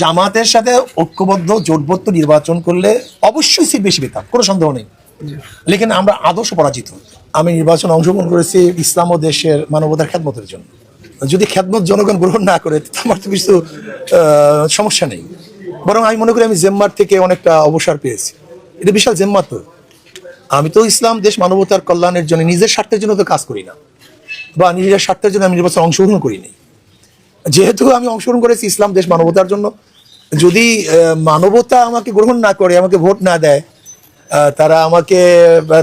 জামাতের সাথে ঐক্যবদ্ধ জোটবদ্ধ নির্বাচন করলে অবশ্যই সিট বেশি পেতাম, কোনো সন্দেহ নেই। লেকিন আমরা আদর্শ পরাজিত। আমি নির্বাচনে অংশগ্রহণ করেছি ইসলাম ও দেশের মানবতার খেদমতের জন্য। যদি খেদমত জনগণ গ্রহণ না করে আমার তো কিছু সমস্যা নেই, বরং আমি মনে করি আমি জেম্মার থেকে অনেকটা অবসর পেয়েছি। এটা বিশাল জেম্মা তো। আমি তো ইসলাম দেশ মানবতার কল্যাণের জন্য, নিজের স্বার্থের জন্য তো কাজ করি না, বা নিজের স্বার্থের জন্য আমি নির্বাচনে অংশগ্রহণ করিনি। যেহেতু আমি অংশগ্রহণ করেছি ইসলাম দেশ মানবতার জন্য, যদি মানবতা আমাকে গ্রহণ না করে, আমাকে ভোট না দেয়, তারা আমাকে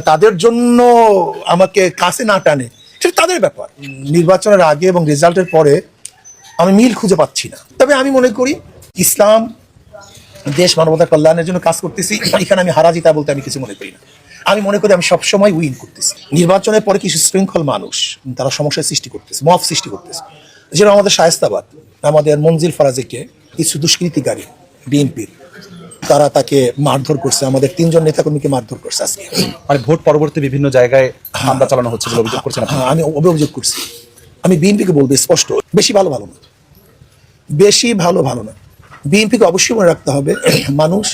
তাদের জন্য আমাকে কাছে না টানে, সেটা তাদের ব্যাপার। নির্বাচনের আগে এবং রেজাল্টের পরে আমি মিল খুঁজে পাচ্ছি না। তবে আমি মনে করি ইসলাম দেশ মানবতার কল্যাণের জন্য কাজ করতেছি, এখানে আমি হারা জিতা বলতে আমি কিছু মনে করি না। আমি মনে করি আমি সবসময় উইন করতেছি। নির্বাচনের পরে কিছু শৃঙ্খল মানুষ তারা সমস্যার সৃষ্টি করতেছে, মফ সৃষ্টি করতেছে। যেরকম আমাদের শায়েস্তাবাদ, আমাদের মঞ্জিল ফারাজিকে কিছু দুষ্কৃতিকারী বিএনপির তারা তাকে মারধর করছে, আমাদের 3 জন নেতাকর্মীকে মারধর করছে আজকে। মানে ভোট পরবর্তী বিভিন্ন জায়গায় হামলা চালানো হচ্ছে বলে অভিযোগ করছেন। আমি অভিযোগ করছি। আমি বিএনপিকে বলবো স্পষ্ট, বেশি ভালো না, বেশি ভালো না। বিএনপিকে অবশ্যই মনে রাখতে হবে, মানুষ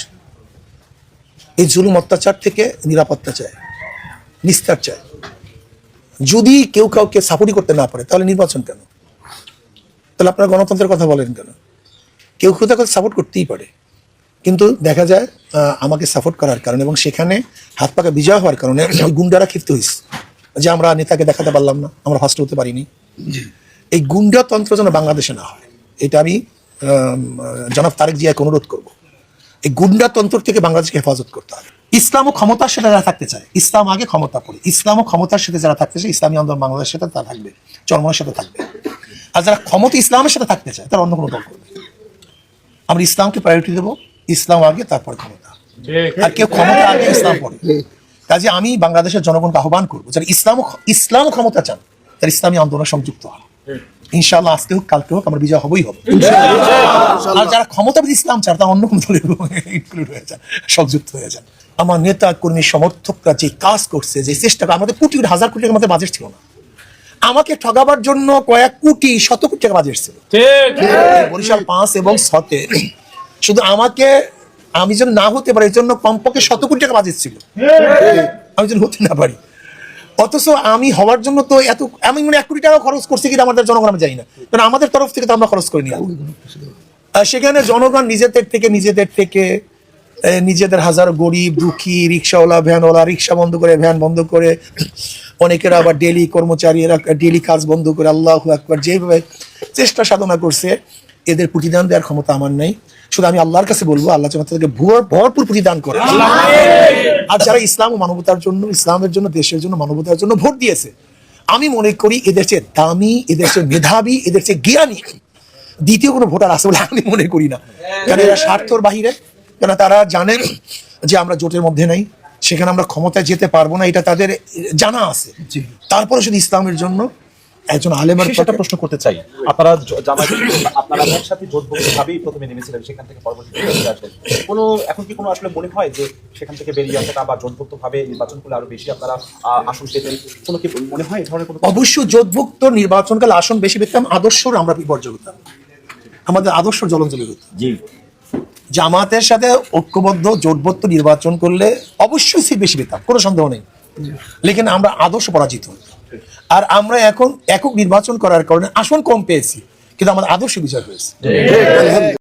এই জুলুম অত্যাচার থেকে নিরাপত্তা চায়, নিস্তার চায়। যদি কেউ কাউকে সাপোর্টই করতে না পারে তাহলে নির্বাচন কেন? তাহলে আপনারা গণতন্ত্রের কথা বলেন কেন? কেউ তাকে সাপোর্ট করতেই পারে, কিন্তু দেখা যায় আমাকে সাপোর্ট করার কারণে এবং সেখানে হাত পাকা বিজয় হওয়ার কারণে ওই গুন্ডারা ক্ষিপ্ত হয়েছে যে আমরা নেতাকে দেখাতে পারলাম না, আমরা ফার্স্ট হতে পারিনি। এই গুন্ডাতন্ত্র যেন বাংলাদেশে না হয়, এটা আমি জনাব তারেক জিয়াকে অনুরোধ করব। এই গুন্ডাতন্ত্র থেকে বাংলাদেশকে হেফাজত করতে হবে। ইসলাম ও ক্ষমতার সাথে যারা থাকতে চায়, ইসলাম আগে ক্ষমতা পড়ে, ইসলাম ও ক্ষমতার সাথে যারা থাকতে চায়, ইসলামী আন্দোলন বাংলাদেশের সাথে তারা থাকবে, চরমনের সাথে থাকবে। আর যারা ক্ষমতা ইসলামের সাথে থাকতে চায় তারা অন্য কোনো দল করবে। আমরা ইসলামকে প্রায়োরিটি দেবো, ইসলাম আগে তারপর ক্ষমতা, আর কেউ ক্ষমতা আগে ইসলাম পড়ে। কাজে আমি বাংলাদেশের জনগণকে আহ্বান করবো যারা ইসলাম ক্ষমতা চান তারা ইসলামী আন্দোলনে সংযুক্ত হয়। ইনশাআল্লাহ আজকে হোক কালকে হোক আমরা বিজয় হবই হবে। আর যারা ক্ষমতাবাদী ইসলাম চান তারা অন্য কোনো দলে ইনক্লুড হয়ে যান, সংযুক্ত হয়ে যান। আমার নেতা কর্মী সমর্থকরা যে কাজ করছে, যে চেষ্টা, আমাদের কোটি হাজার কোটি টাকা আমাদের বাজেট ছিল না, আমাকে ঠগাবার জন্য কয়েক কোটি শত কোটি টাকা বাজেট ছিল বরিশাল 5 এবং 6-তে। শুধু আমাকে, আমি যেন না হতে পারি এর জন্য কমপক্ষে 100 কোটি টাকা বাজেট ছিল, আমি যেন হতে না পারি। অথচ আমি হওয়ার জন্য তো এত, আমি 1 কোটি টাকা খরচ করছি কিনা আমাদের জনগণ আমি জানি না, কারণ আমাদের তরফ থেকে তো আমরা খরচ করিনি। সেখানে জনগণ নিজেদের থেকে নিজেদের হাজার গরিব দুঃখী রিক্সাওয়ালা ভ্যানওয়ালা রিক্সা বন্ধ করে, ভ্যান বন্ধ করে, অনেকেরা আবার ডেলি কর্মচারী, এরা ডেলি কাজ বন্ধ করে, আল্লাহু আকবার, যেভাবে চেষ্টা সাধনা করছে, এদের প্রতিদান দেওয়ার ক্ষমতা আমার নেই। শুধু আমি আল্লাহর কাছে বলবো, আল্লাহ যেন তাদেরকে ভরপুর প্রতিদান করে। আর যারা ইসলাম ও মানবতার জন্য, ইসলামের জন্য, দেশের জন্য, মানবতার জন্য ভোট দিয়েছে, আমি মনে করি এদের চেয়ে দামি, এদের চেয়ে মেধাবী, এদের চেয়ে জ্ঞানী দ্বিতীয় কোনো ভোটার আছে বলে আমি মনে করি না। কারণ এরা স্বার্থর বাহিরে, কেন তারা জানেন যে আমরা জোটের মধ্যে নাই, সেখানে আমরা ক্ষমতায় যেতে পারবো না, এটা তাদের জানা আছে। তারপরে শুধু ইসলামের জন্য একজন আলেমের সেটা প্রশ্ন করতে চাই, আপনারা আপনারা একসাথে জোটবদ্ধভাবেই প্রথমে নেমেছিলেন, সেখান থেকে পরবর্তীতে আসলেন, এখন কি কোনো আসলে মনে হয় যে সেখান থেকে বেরিয়ে আসাটা বা জোটভুক্তভাবে নির্বাচন করলে আরো বেশি আপনারা আসন পেতেন, কোনো কি মনে হয় এই ধরনের কোনো? অবশ্যই জোটভুক্ত নির্বাচনকালে আসন বেশি পেতাম, আদর্শর আমরা বিপর্যয় হতাম, আমাদের আদর্শ জলঞ্জলি হতো। জামাতের সাথে ঐক্যবদ্ধ জোটবদ্ধ নির্বাচন করলে অবশ্যই সিট বেশি পেতাম, কোনো সন্দেহ নেই। লেকিন আমরা আদর্শ পরাজিত হতো। আর আমরা এখন একক নির্বাচন করার কারণে আসন কম পেয়েছি, কিন্তু আমাদের আদর্শ বিজয় হয়েছে।